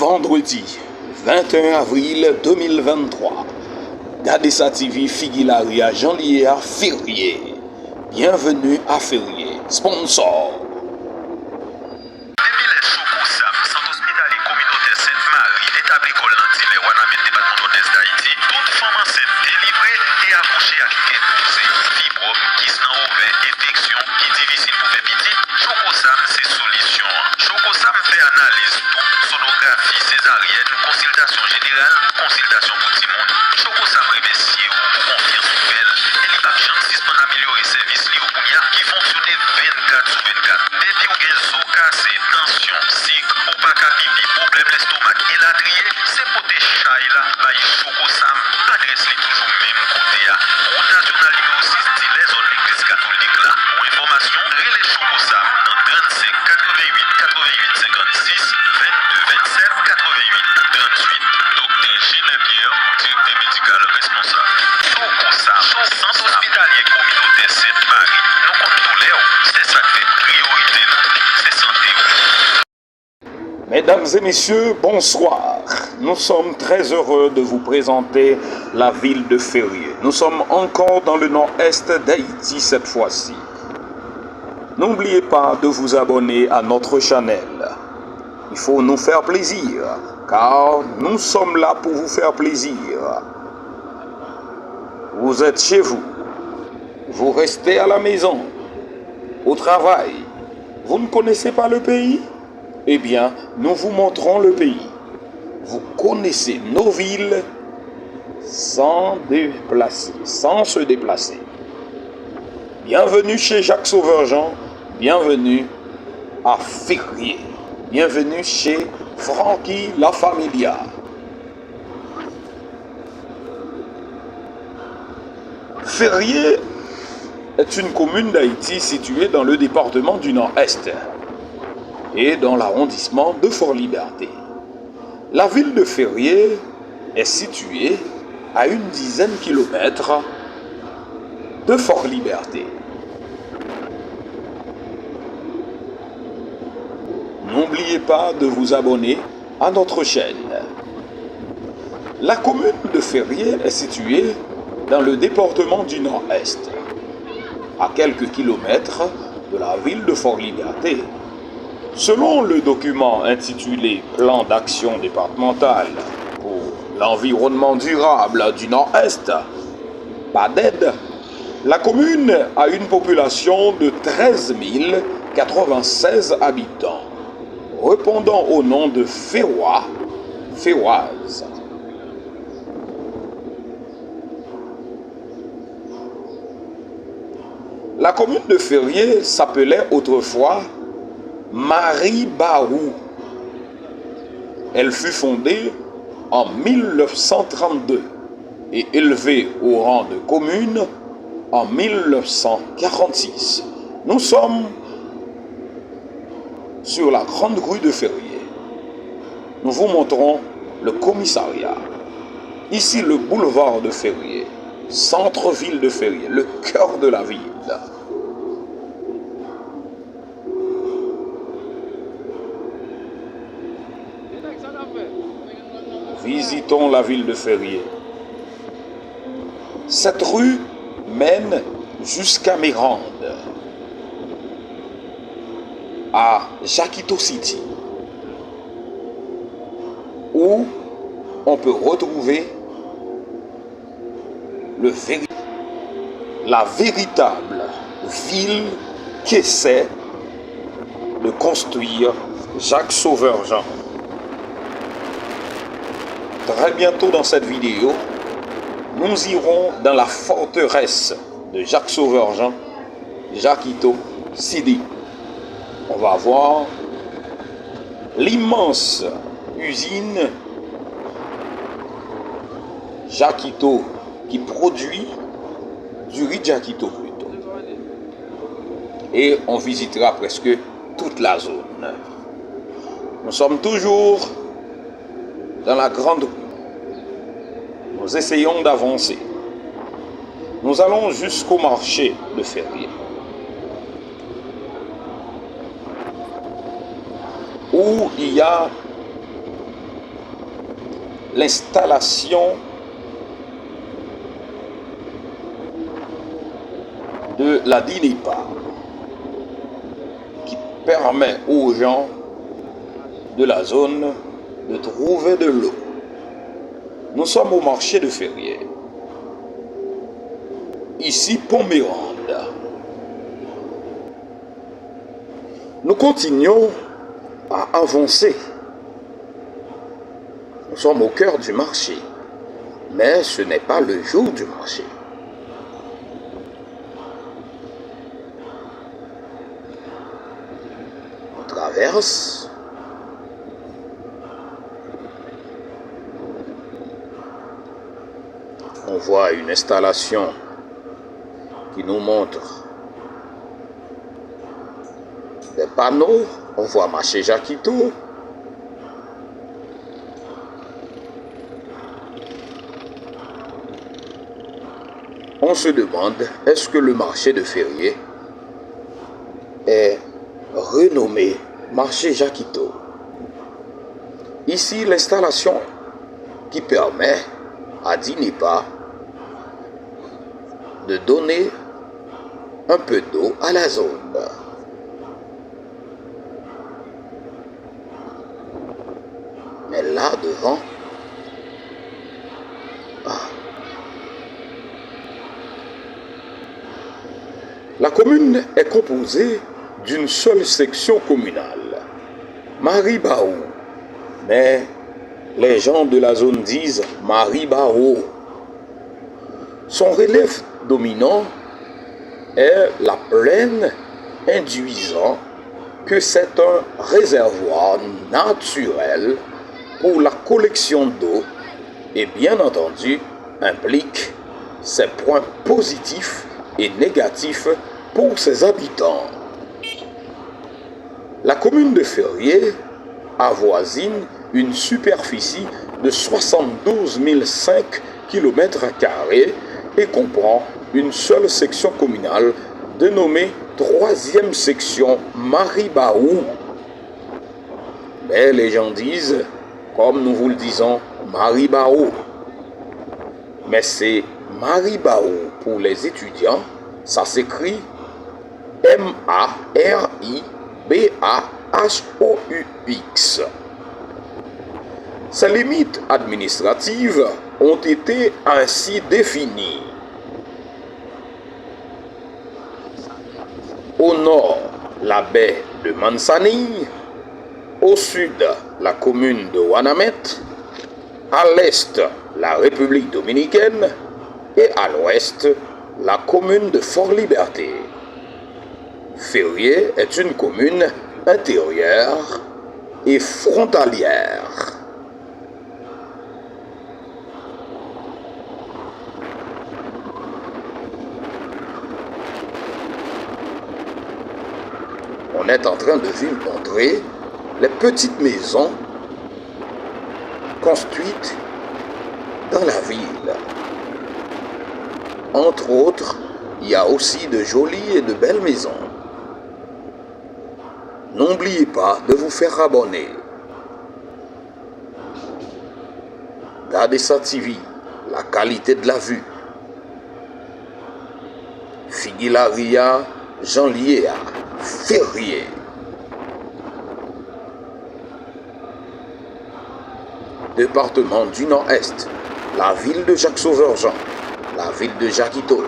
Vendredi 21 avril 2023. Gadessa TV Figilaria Jean-Lié à Férié. Bienvenue à Férié. Sponsor. Consultation générale, consultation pour tout le monde. Choco Sam remercie pour confiance nouvelle. Et les pas chance suspend améliorer service li au Bounia qui fonctionne 24 sur 24. Depuis ou gen zo cassé, tension, sick, ou pas pipi, problème l'estomac et la trier, c'est pour des chai là, by Choco Sam. Adresse li toujours même côté à. Route nationale numéro 6, dit les zones l'église catholique là. Pour information, relais Choco Sam dans 35 88 88 56 22 27 88 38. Docteur Geneviève, directeur médical responsable. Choco Sam, centre hospitalier communautaire Sainte-Marie. Nous comptons tous les c'est ça qui fait priorité, c'est santé. Mesdames et messieurs, bonsoir. Nous sommes très heureux de vous présenter la ville de Férié. Nous sommes encore dans le nord-est d'Haïti cette fois-ci. N'oubliez pas de vous abonner à notre chaîne. Il faut nous faire plaisir, car nous sommes là pour vous faire plaisir. Vous êtes chez vous. Vous restez à la maison, au travail. Vous ne connaissez pas le pays? Eh bien, nous vous montrons le pays. Vous connaissez nos villes sans se déplacer. Bienvenue chez Jacques Sauveur-Jean. Bienvenue à Férié. Bienvenue chez Francky La Familia. Férié est une commune d'Haïti située dans le département du Nord-Est et dans l'arrondissement de Fort-Liberté. La ville de Férié est située à une dizaine de kilomètres de Fort-Liberté. N'oubliez pas de vous abonner à notre chaîne. La commune de Férié est située dans le département du Nord-Est, à quelques kilomètres de la ville de Fort-Liberté. Selon le document intitulé Plan d'action départemental pour l'environnement durable du Nord-Est, PADED, la commune a une population de 13 096 habitants, répondant au nom de Férois, Féroise. La commune de Férié s'appelait autrefois Marie-Barou. Elle fut fondée en 1932 et élevée au rang de commune en 1946. Nous sommes sur la grande rue de Férié. Nous vous montrons le commissariat. Ici, le boulevard de Férié, centre-ville de Férié, le cœur de la ville. Visitons la ville de Férié. Cette rue mène jusqu'à Mérande, à Jakito City, où on peut retrouver la véritable ville qu'essaie de construire Jacques Sauveur-Jean. Très bientôt dans cette vidéo, nous irons dans la forteresse de Jacques Sauveur-Jean, Jakito City. On va voir l'immense usine Jakito qui produit du riz Jakito plutôt. Et on visitera presque toute la zone. Nous sommes toujours dans la grande rue. Nous essayons d'avancer. Nous allons jusqu'au marché de Férié, où il y a l'installation de la DINEPA qui permet aux gens de la zone de trouver de l'eau. Nous sommes au marché de Ferrier. Ici, Pont-Mirande. Nous continuons à avancer. Nous sommes au cœur du marché, mais ce n'est pas le jour du marché. On traverse. On voit une installation qui nous montre des panneaux. On voit marché Jakito. On se demande, est-ce que le marché de Ferrier est renommé marché Jakito? Ici, l'installation qui permet à DINEPA de donner un peu d'eau à la zone. Mais là devant, la commune est composée d'une seule section communale, Maribaou. Mais les gens de la zone disent Maribaou. Son relief dominant est la plaine, induisant que c'est un réservoir naturel pour la collection d'eau et bien entendu implique ses points positifs et négatifs pour ses habitants. La commune de Ferrier avoisine une superficie de 72 005 km² et comprend une seule section communale dénommée 3e section Maribaou. Mais les gens disent, comme nous vous le disons, Maribaou. Mais c'est Maribaou pour les étudiants, ça s'écrit M-A-R-I-B-A-H-O-U-X. Ces limites administratives ont été ainsi définies. Au nord, la baie de Mansanille, au sud, la commune de Ouanamet, à l'est, la République dominicaine et à l'ouest, la commune de Fort-Liberté. Ferrier est une commune intérieure et frontalière. On est en train de vous montrer les petites maisons construites dans la ville. Entre autres, il y a aussi de jolies et de belles maisons. N'oubliez pas de vous faire abonner. Dadessa TV, la qualité de la vue. Figilaria, Jean Liéa, Ferrier. Département du Nord-Est, la ville de Jacques-Sauveur-Jean, la ville de Jakito.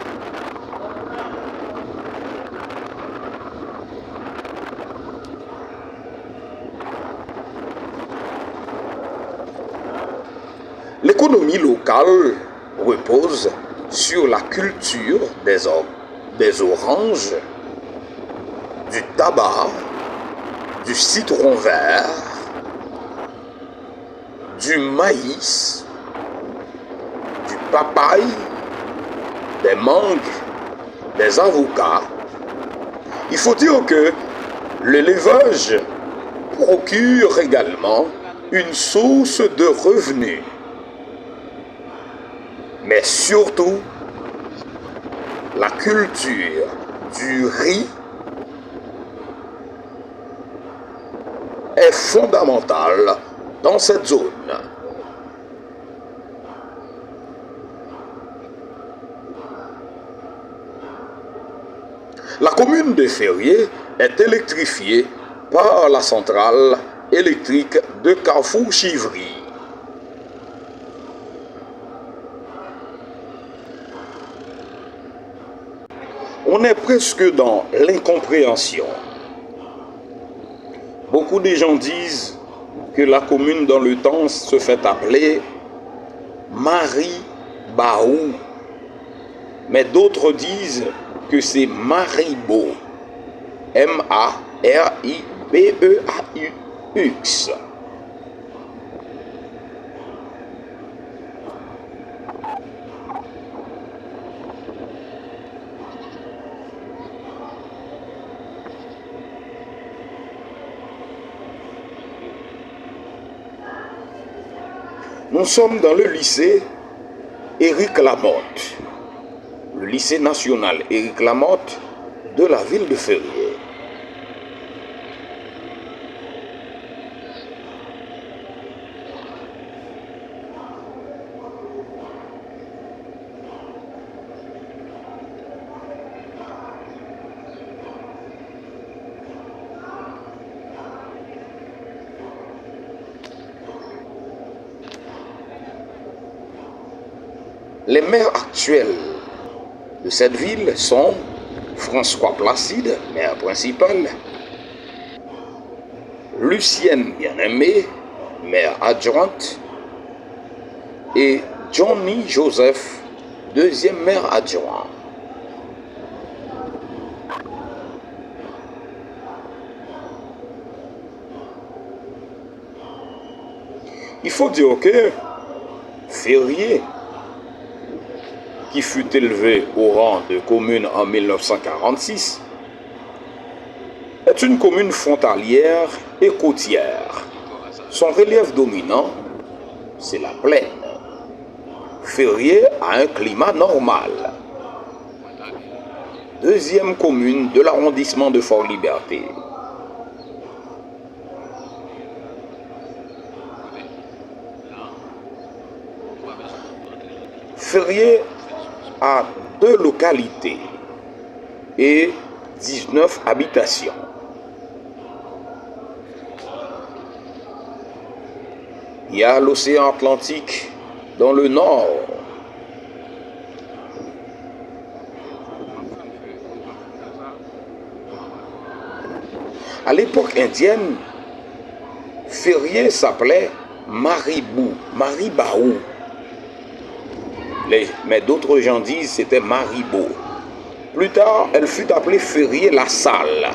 L'économie locale repose sur la culture des oranges, du tabac, du citron vert, du maïs, du papaye, des mangues, des avocats. Il faut dire que l'élevage procure également une source de revenus. Mais surtout, la culture du riz est fondamentale dans cette zone. La commune de Ferrier est électrifiée par la centrale électrique de Carrefour-Chivry. On est presque dans l'incompréhension. Beaucoup de gens disent que la commune dans le temps se fait appeler Maribaou, mais d'autres disent que c'est Maribo, M-A-R-I-B-E-A-U-X. Nous sommes dans le lycée Éric Lamotte, le lycée national Éric Lamotte de la ville de Ferrier. Les maires actuels de cette ville sont François Placide, maire principal, Lucienne Bien-Aimée, maire adjointe, et Johnny Joseph, deuxième maire adjoint. Il faut dire que Ferrier, qui fut élevé au rang de commune en 1946, est une commune frontalière et côtière. Son relief dominant, c'est la plaine. Ferrier a un climat normal. Deuxième commune de l'arrondissement de Fort-Liberté. Ferrier a 2 localités et 19 habitations. Il y a l'océan Atlantique dans le nord. À l'époque indienne, Ferrier s'appelait Maribaou. Mais d'autres gens disent que c'était Maribo. Plus tard, elle fut appelée Ferrier-la-Salle,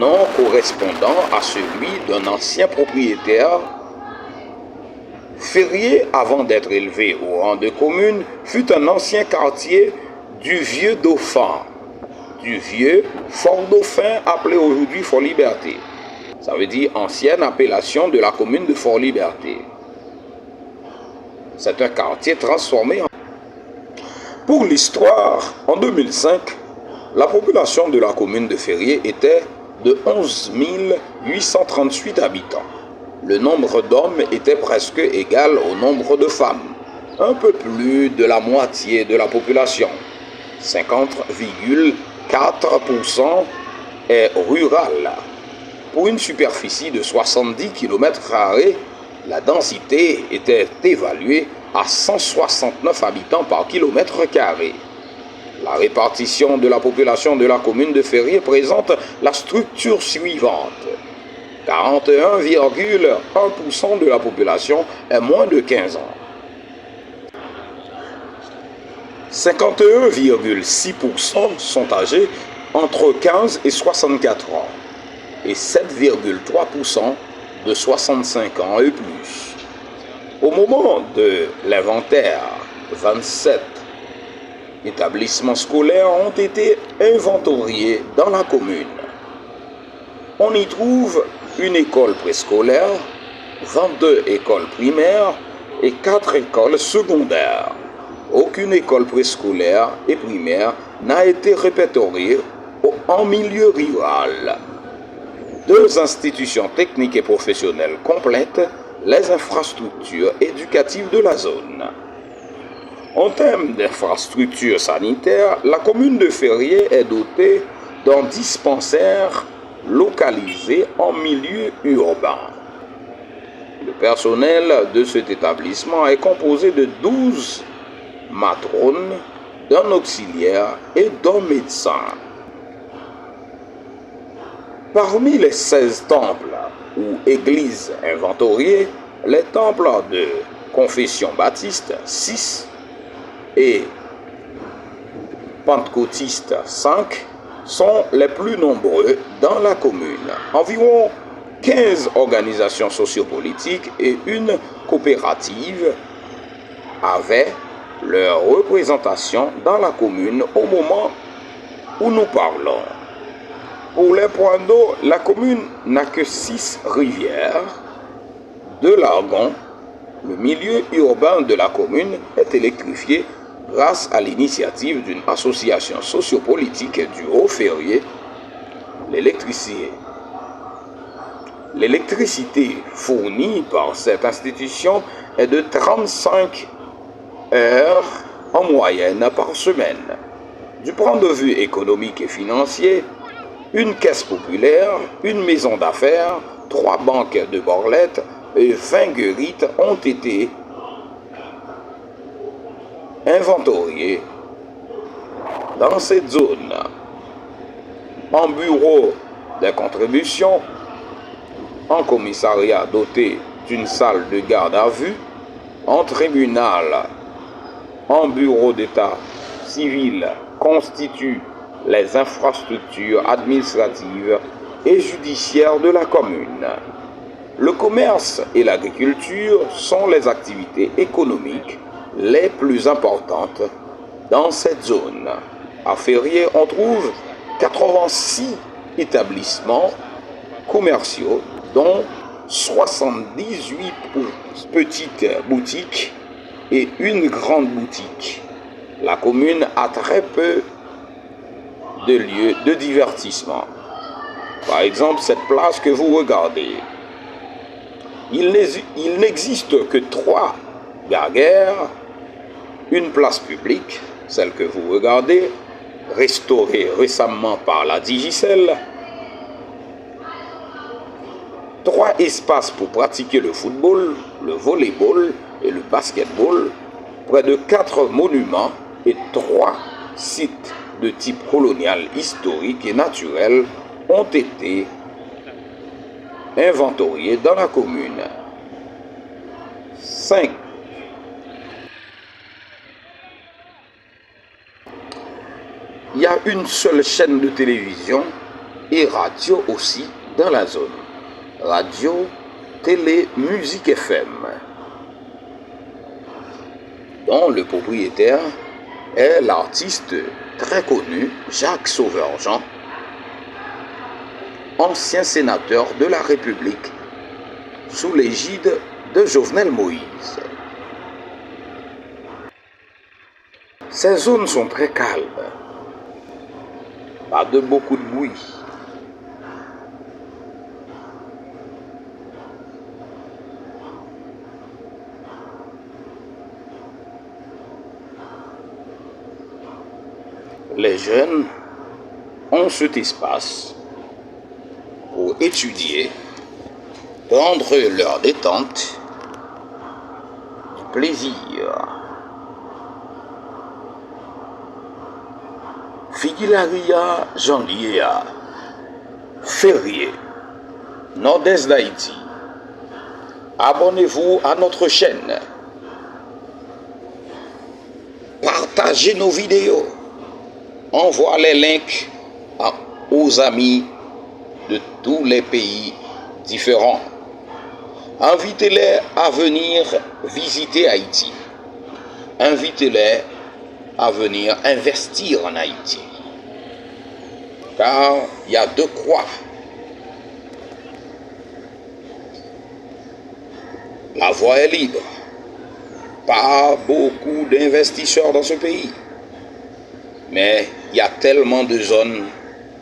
nom correspondant à celui d'un ancien propriétaire. Ferrier, avant d'être élevé au rang de commune, fut un ancien quartier du Vieux Dauphin, du Vieux Fort-Dauphin, appelé aujourd'hui Fort-Liberté. Ça veut dire ancienne appellation de la commune de Fort-Liberté. C'est un quartier transformé en... Pour l'histoire, en 2005, la population de la commune de Ferrier était de 11 838 habitants. Le nombre d'hommes était presque égal au nombre de femmes. Un peu plus de la moitié de la population, 50,4%, est rurale. Pour une superficie de 70 km², la densité était évaluée à 169 habitants par kilomètre carré. La répartition de la population de la commune de Ferrier présente la structure suivante. 41,1% de la population est moins de 15 ans. 51,6% sont âgés entre 15 et 64 ans et 7,3% de 65 ans et plus. Au moment de l'inventaire, 27 établissements scolaires ont été inventoriés dans la commune. On y trouve une école préscolaire, 22 écoles primaires et 4 écoles secondaires. Aucune école préscolaire et primaire n'a été répertoriée en milieu rural. 2 institutions techniques et professionnelles complètent les infrastructures éducatives de la zone. En termes d'infrastructures sanitaires, la commune de Ferrier est dotée d'un dispensaire localisé en milieu urbain. Le personnel de cet établissement est composé de 12 matrones, d'un auxiliaire et d'un médecin. Parmi les 16 temples ou églises inventoriées, les temples de confession baptiste 6 et pentecôtiste 5 sont les plus nombreux dans la commune. Environ 15 organisations sociopolitiques et une coopérative avaient leur représentation dans la commune au moment où nous parlons. Pour les points d'eau, la commune n'a que 6 rivières. De l'Argon, le milieu urbain de la commune est électrifié grâce à l'initiative d'une association sociopolitique du Haut-Ferrier, l'électricité fournie par cette institution est de 35 heures en moyenne par semaine. Du point de vue économique et financier, une caisse populaire, une maison d'affaires, 3 banques de Borlette et 20 guérites ont été inventoriées dans cette zone. En bureau des contributions, en commissariat doté d'une salle de garde à vue, en tribunal, en bureau d'état civil constituent les infrastructures administratives et judiciaires de la commune. Le commerce et l'agriculture sont les activités économiques les plus importantes dans cette zone. À Ferrier, on trouve 86 établissements commerciaux, dont 78 petites boutiques et une grande boutique. La commune a très peu de lieux de divertissement. Par exemple, cette place que vous regardez, il n'existe que 3 garguères, une place publique, celle que vous regardez, restaurée récemment par la Digicel, 3 espaces pour pratiquer le football, le volleyball et le basketball, près de 4 monuments et 3 sites de type colonial, historique et naturel ont été inventoriés dans la commune. 5. Il y a une seule chaîne de télévision et radio aussi dans la zone. Radio, télé, musique FM, dont le propriétaire est l'artiste très connu Jacques Sauveur-Jean, ancien sénateur de la République sous l'égide de Jovenel Moïse. Ces zones sont très calmes, pas de beaucoup de bruit. Les jeunes ont cet espace pour étudier, prendre leur détente, du plaisir. Figilaria Janliéa, Ferrier, nord-est d'Haïti. Abonnez-vous à notre chaîne. Partagez nos vidéos. Envoie les links aux amis de tous les pays différents. Invitez-les à venir visiter Haïti. Invitez-les à venir investir en Haïti. Car il y a de quoi. La voie est libre. Pas beaucoup d'investisseurs dans ce pays. Mais il y a tellement de zones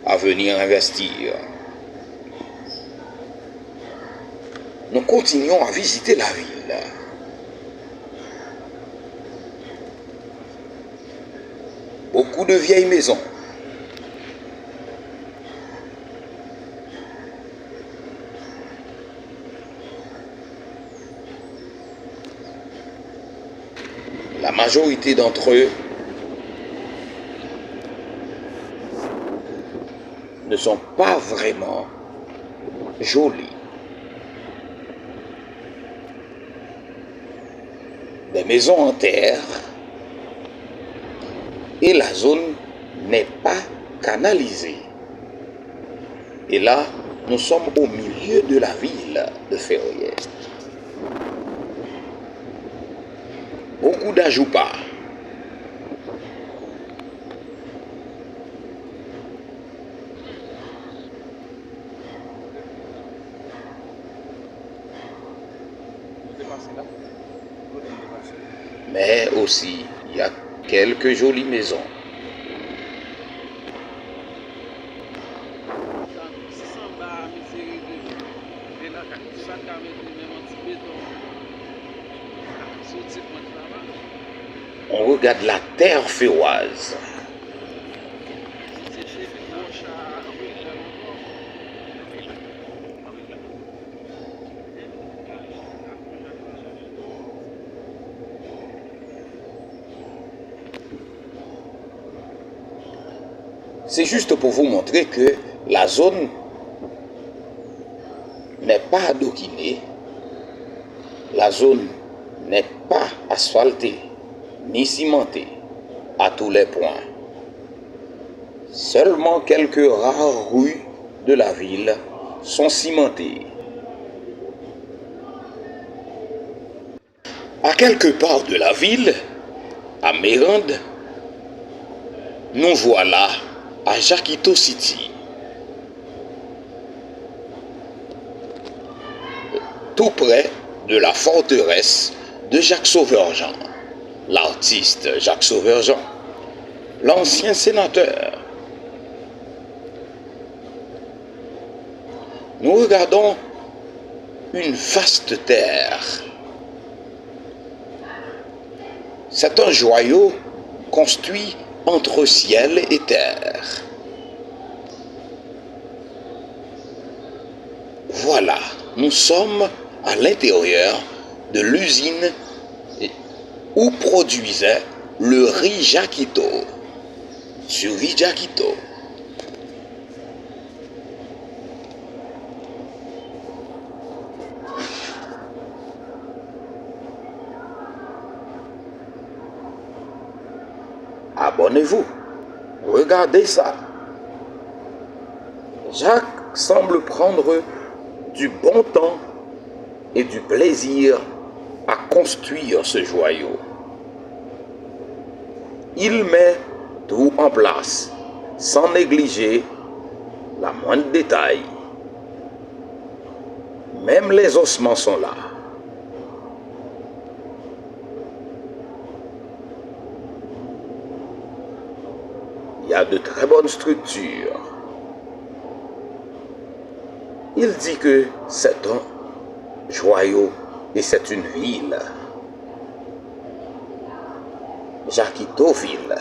à venir investir. Nous continuons à visiter la ville. beaucoup de vieilles maisons. La majorité d'entre eux ne sont pas vraiment jolis. Des maisons en terre et la zone n'est pas canalisée. Et là, nous sommes au milieu de la ville de Ferrières. Beaucoup d'ajoupas. Mais aussi, il y a quelques jolies maisons. On regarde la terre féroise. C'est juste pour vous montrer que la zone n'est pas adoquinée, la zone n'est pas asphaltée ni cimentée à tous les points. Seulement quelques rares rues de la ville sont cimentées. À quelque part de la ville, à Mérande, nous voilà à Jaquito City. Tout près de la forteresse de Jacques Sauverjean, l'artiste Jacques Sauverjean, l'ancien sénateur. Nous regardons une vaste terre. C'est un joyau construit entre ciel et terre. Voilà, nous sommes à l'intérieur de l'usine où produisait le riz Jaquito, sur riz Jaquito. Abonnez-vous, regardez ça. Jacques semble prendre du bon temps et du plaisir à construire ce joyau. Il met tout en place, sans négliger la moindre détail. Même les ossements sont là. Il y a de très bonnes structures. Il dit que c'est un joyau et c'est une ville. Jaquitoville.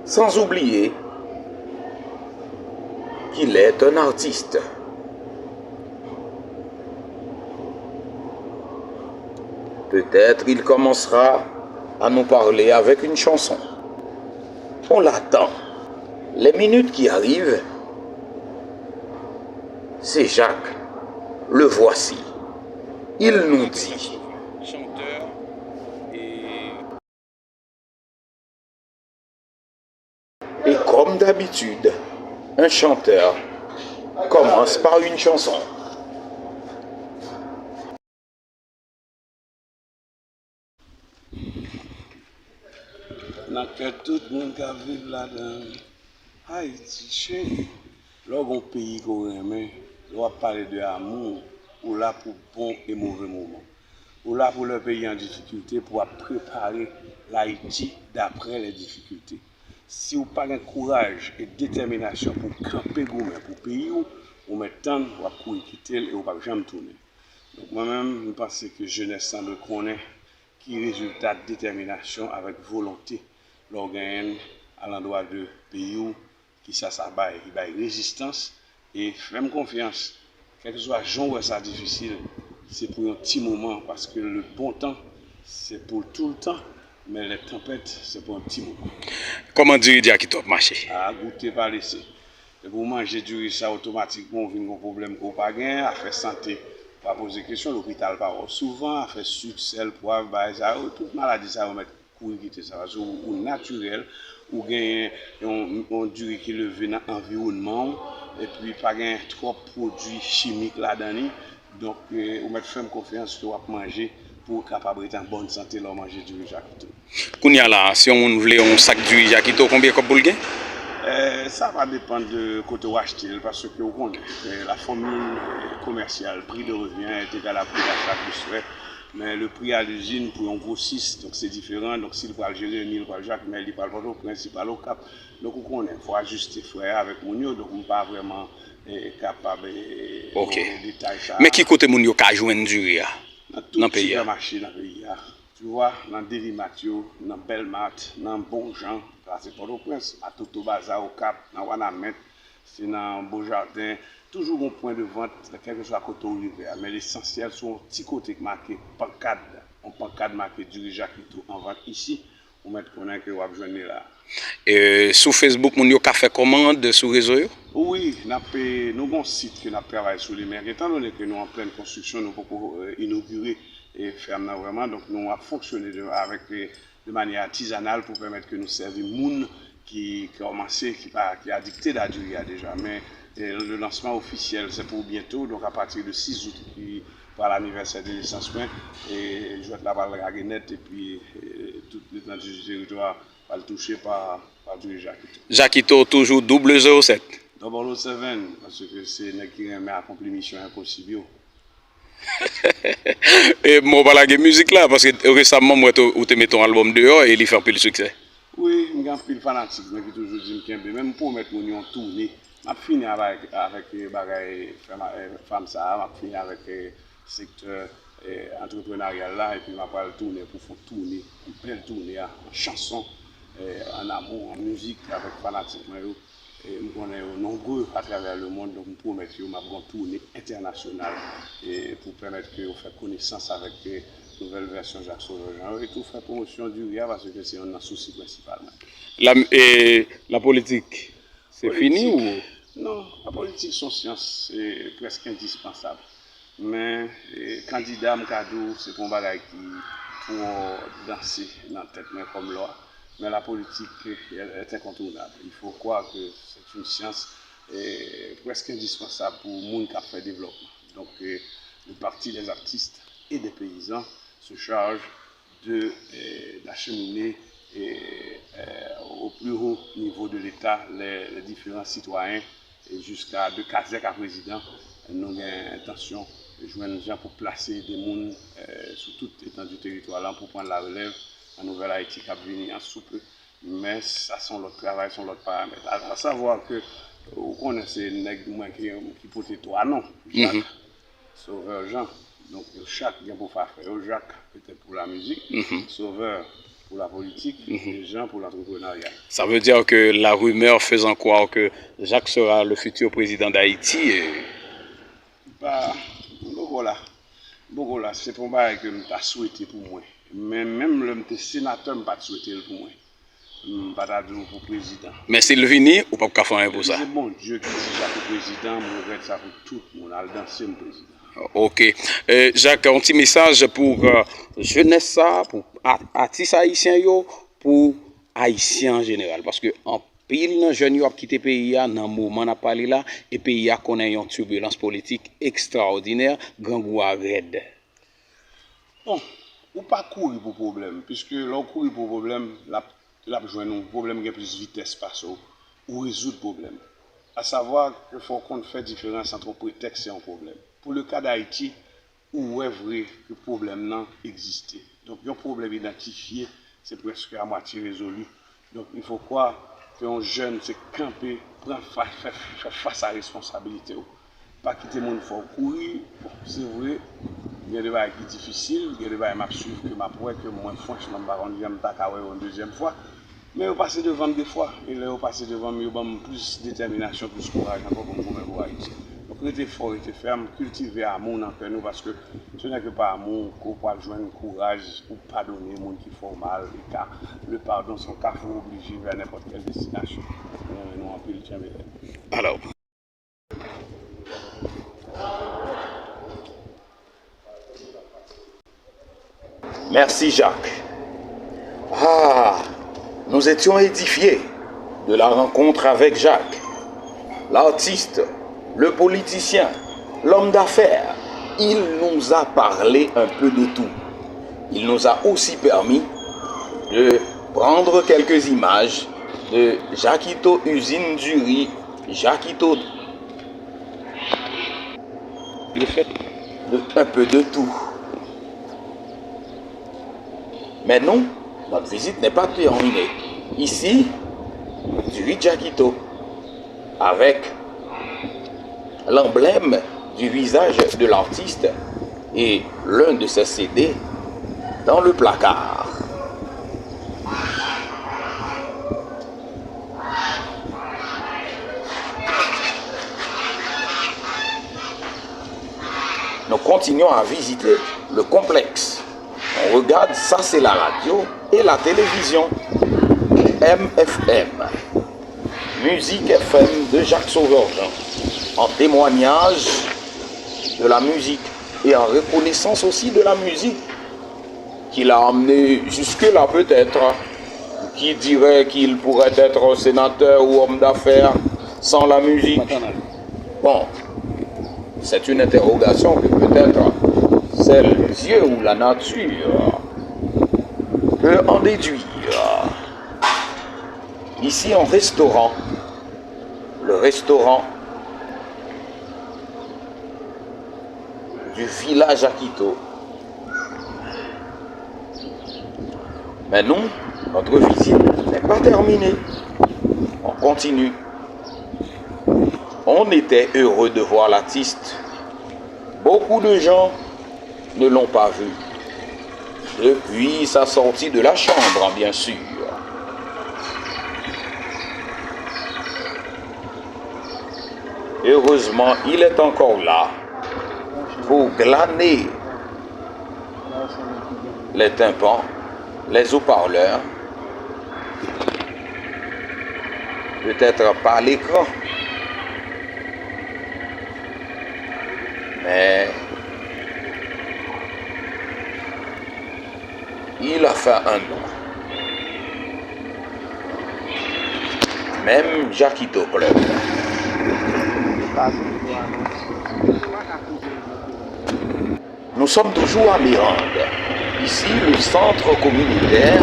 Sans oublier qu'il est un artiste. Peut-être il commencera à nous parler avec une chanson. On l'attend. Les minutes qui arrivent, c'est Jacques. Le voici. Il nous dit. Chanteur Et comme d'habitude, un chanteur commence par une chanson. Dans que tout le monde qui vit là-dedans, Haïti, chérie, lorsqu'on pays qu'on aime, on va parler de amour, ou là pour bon et mauvais moments. Ou là pour le pays en difficulté, pour préparer l'Haïti d'après les difficultés. Si vous n'avez pas de courage et de détermination pour camper pour le pays, vous mettez temps, vous pouvez quitter et vous ne pouvez jamais tourner. Donc moi-même, je pense que jeunesse semble connaître qui résultat de détermination avec volonté l'organe à l'endroit de pays qui ça baille, qui baille résistance et même confiance. Quel que soit jour où ça difficile, c'est pour un petit moment parce que le bon temps c'est pour tout le temps, mais les tempêtes c'est pour un petit moment. Comment dire qui top marché? À goûter pas laisser. Et pour manger du riz, ça automatiquement, on vient un problème qu'on pas gagner, à faire santé, pas poser question, l'hôpital pas souvent, à faire sucre, sel, poivre, bah, ça, toute maladie, ça va mettre courir quitter ça, parce que ou naturel, ou gagner on du qui levé dans l'environnement, et puis pas gagner trop de produits chimiques là-dedans, donc on met ferme confiance que on va manger pour capable être en bonne santé, là, manger du riz Jakito. Kounya là, si on voulait un sac du riz Jakito, combien de boule gain? Ça va dépendre de côté où acheter parce que vous connaissez la formule commerciale, le prix de revient est égal à prix d'achat plus frais, mais le prix à l'usine pour un grossiste, donc c'est différent. Donc s'il va gérer 1000 par Jacques, mais il parle pas au principal au cap. Donc vous connaissez, il faut ajuster frère avec mon yo, donc on n'est pas vraiment capable de détailler ça. Mais qui côté mon yo ka joindre du riz dans le pays? Dans le marché, dans le pays. Tu vois, dans Delimatio, dans Belmat, dans Bonjean, c'est Port-au-Prince, à Toto Bazar, au Cap, dans Wanamet, c'est dans Beaujardin, toujours un point de vente, quel que soit côté Olivier. Mais l'essentiel, c'est un petit côté marqué pancade, un pancade marqué du riz Jakito en vente ici, on met connaître que vous avez besoin là. Sur Facebook, mon yo ka fait commande sur réseau yo? Oui, nous avons un site que nous travaillons sur les mers. Étant donné que nous sommes en pleine construction, nous pouvons inaugurer et faire vraiment. Donc nous avons fonctionné de manière artisanale pour permettre que nous servions les gens qui commencé, qui a dicté la durée déjà. Mais le lancement officiel, c'est pour bientôt. Donc à partir de 6 août, puis par l'anniversaire de licenciement, et je vais te la parler à Guinette et puis toute l'étendue du territoire va le toucher par du Jakito. Jakito toujours 007. 007, parce que c'est un qui remet accompli mission impossible. Et moi, je la musique là, parce que récemment, moi, tu mets ton album dehors et il fait un peu de succès. Oui, je suis un peu fanatique, mais qui toujours dit que même pour mettre mon en tournée, je finis avec les femmes, je finis avec le secteur entrepreneurial là, et puis je vais tourner pour faire tourner, une belle tournée en chanson, en amour, en musique, avec fanatique. On est nombreux à travers le monde, donc pour mettre une tournée internationale et pour permettre que vous fassiez connaissance avec les nouvelles versions Jacques Sauvage et tout faire promotion du RIA parce que c'est un souci principal. La politique, c'est fini ou? Non, la politique, son science, c'est presque indispensable. Mais candidat Mkadou, c'est pour un bagage qui pour danser dans la tête, mais comme loi. Mais la politique est incontournable. Il faut croire que c'est une science presque indispensable pour le monde qui a fait le développement. Donc, le parti des artistes et des paysans se charge d'acheminer au plus haut niveau de l'État les différents citoyens et jusqu'à de Kazek à président. Nous avons l'intention de joindre des gens pour placer des gens sur toute l'étendue du territoire là pour prendre la relève. La nouvelle Haïti qui a venu en souple, mais ça sont l'autre travail, sont l'autre paramètre. À savoir que vous connaissez les nègres qui portent toi, non, Jacques, Sauveur Jean. Donc chaque bien pour faire Jacques peut-être pour la musique, Sauveur pour la politique, et Jean pour l'entrepreneuriat. Ça veut dire que la rumeur faisant croire que Jacques sera le futur président d'Haïti. Bah, voilà. Bon, voilà, c'est pour moi que je t'ai souhaité pour moi. Mais même le sénateur, je n'ai pas souhaité pour moi. Je n'ai pas dit pour président. Mais s'il vient, ou pas faire pour ça? C'est bon Dieu qui dit Jacques pour président, je regrette ça pour tout le monde. Je vais danser le président. Ok. Jacques, un petit message pour jeunesse, pour artistes haïtiens, pour haïtiens en général. Parce que en pile de jeunes qui ont quitté le pays dans le moment où parlé là, et le pays connaît une turbulence politique extraordinaire, grand goût raide. Bon, ou pas courir pour problème, puisque l'on courir pour problème, la besoin d'un problème qui a plus de vitesse parce ou résoudre problème. À savoir qu'il faut qu'on fait différence entre un prétexte et un problème. Pour le cas d'Haïti, où est vrai que le problème existe. Donc, un problème identifié, c'est presque à moitié résolu. Donc, il faut croire qu'un jeune se camper, faire face à la responsabilité. Pas quitter mon faut courir, c'est vrai, Il y a des choses qui sont difficiles, il y a des choses qui suivent que ma poète, que moi, franchement, je ne vais pas une deuxième fois. Mais on passe devant des fois, et là, on passe devant, mais on a plus de détermination, plus de courage encore pour nous pour Haïti. Donc, restez fort, restez ferme, cultivez l'amour dans nous, parce que ce n'est que par amour qu'on peut joindre courage pour pardonner les gens qui font mal, et car le pardon, son cas, faut obligé vers n'importe quelle destination. Nous, on peut le tiens. Alors. Merci Jacques. Ah, nous étions édifiés de la rencontre avec Jacques, l'artiste, le politicien, l'homme d'affaires. Il nous a parlé un peu de tout. Il nous a aussi permis de prendre quelques images de Jacquito Usine du Riz, Jacquito, un peu de tout. Mais non, notre visite n'est pas terminée. Ici, du riz Jacquito, avec l'emblème du visage de l'artiste et l'un de ses CD dans le placard. Nous continuons à visiter le complexe. On regarde, ça c'est la radio et la télévision. MFM, Musique FM de Jacques Sauverjean, en témoignage de la musique et en reconnaissance aussi de la musique qu'il a emmené jusque-là peut-être. Qui dirait qu'il pourrait être sénateur ou homme d'affaires sans la musique? Bon, c'est une interrogation que peut-être seul Dieu ou la nature peut en déduire. Ici, en restaurant, le restaurant du village Akito. Mais non, notre visite n'est pas terminée. On continue. On était heureux de voir l'artiste. Beaucoup de gens ne l'ont pas vu. Depuis sa sortie de la chambre, bien sûr. Heureusement, il est encore là pour glaner les tympans, les haut-parleurs, peut-être pas l'écran, mais il a fait un nom. Même Jacquito Club. Nous sommes toujours à Mirande. Ici, le centre communautaire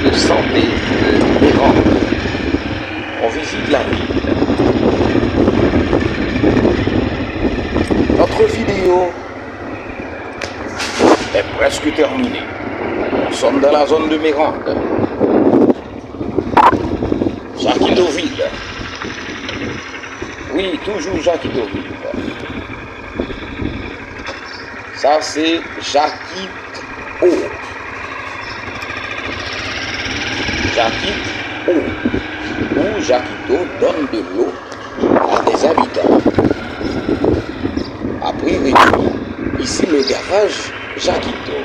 de santé de Mirande. On visite la ville. Notre vidéo est presque terminée. Nous sommes dans la zone de Mirande. Jacquitoville. Oui, toujours Jacquitoville. Ça, c'est Jacquito. Jacquito. Où Jacquito donne de l'eau à des habitants. Après, ici le garage Jacquito.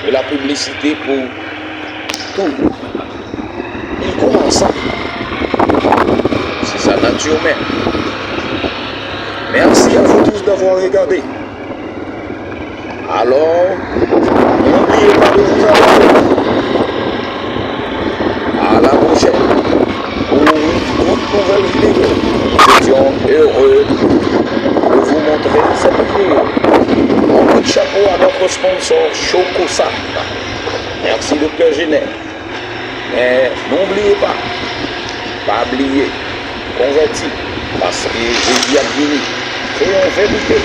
De la publicité pour tout. Il commence à. C'est sa nature même. Merci à vous tous d'avoir regardé. Alors, n'oubliez pas de vous abonner. À la prochaine pour une nouvelle vidéo. Nous étions heureux de vous montrer cette vidéo. Un coup de chapeau à notre sponsor Choco-Sam. Merci Dr Genet. Mais n'oubliez pas, oublier, converti, parce que j'ai dit à venir. C'est une vérité,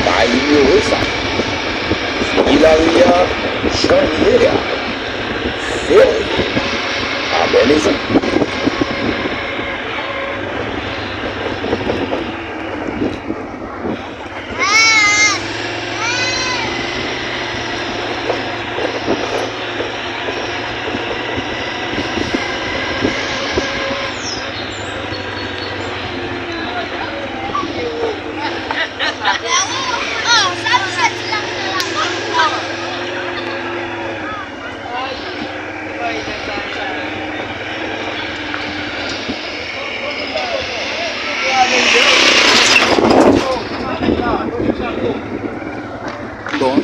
pas ignorer ça. Hilaria Chaniera, Ferry, abonnez-vous. bon.